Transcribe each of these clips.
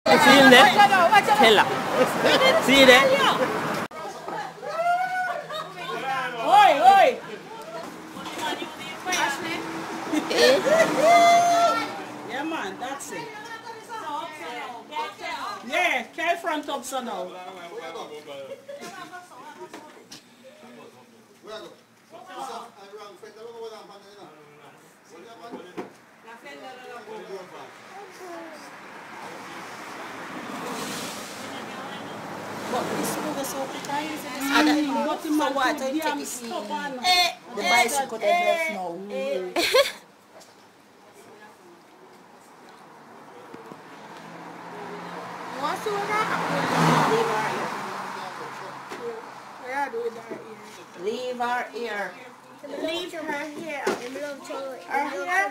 See him there? Tell her. See there? Oi, oi! Yeah, man, that's it. Yeah, carry front up so now. But this move is so kind. So what? I take it easy. The bicycle they left now. What's the one? Leave her here. Leave her here. Her here?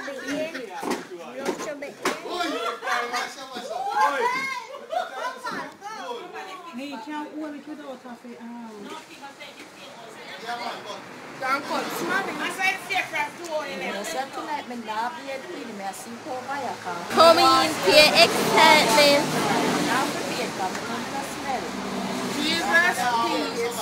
Hey, you can't hold it without a fit. Don't cut smart. I said safe for 2 hours. Yes, I feel like my love here to be the messy for my account. Coming in here, excitement. Now for me, I'm going to smell. Jesus, please.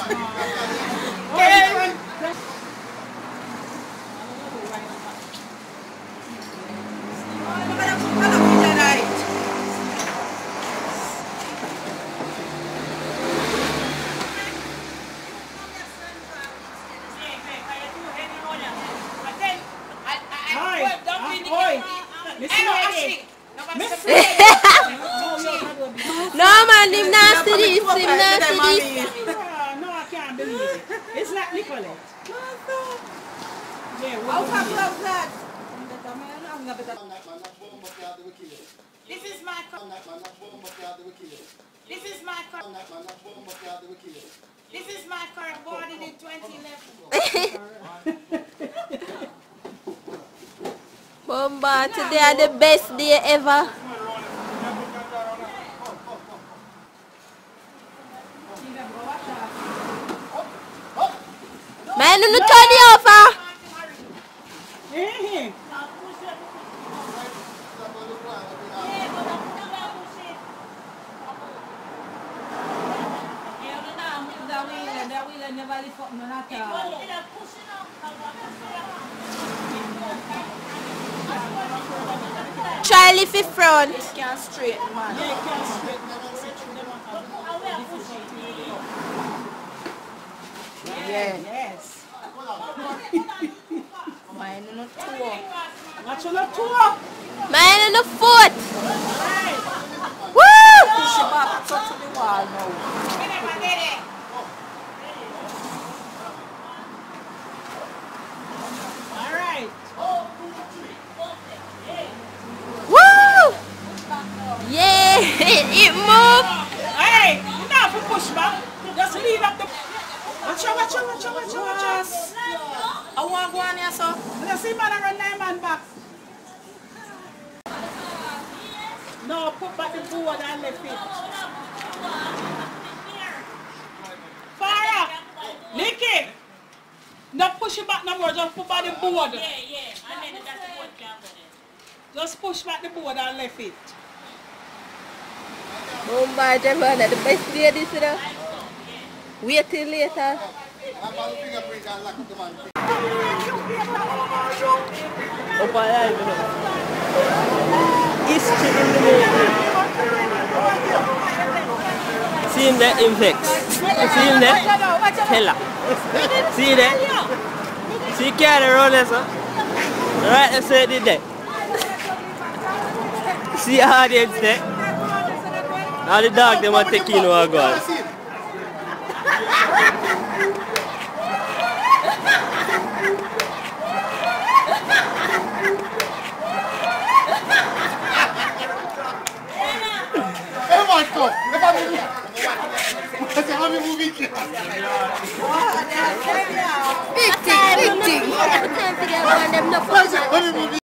No man, him nasty this, him nasty this. No, I can't believe it. It's not Nicolette. This is my car. This is my car. This is my car. I bought it in 2011. Bomba, today are the best day ever. Man, you turn it over. Try lift it front. It can't straight, man. Yeah, it can't straight. Yeah. Yes. Mine not two. Watch on the tour. Man on the foot. Woo! Push it back to the wall now. Alright. Woo! Yeah, it moved. Hey, you not for push back. Just leave up the. Watch out. I want to go on here, so. Let's see man run 9 man back. No, put back the board and left it. Farah! Nikki! No push it back no more, just put back the board. Yeah. And then that's the board camera. Just push back the board and left it. Bomba, Jamaica, the best day this you know. Wait till later. See him there, inflex. See him there? Tell her. See there? See carry around there, sir? Right, let's say it did that. See the audience there? Now the dog, they want to take in one goal. Big thing.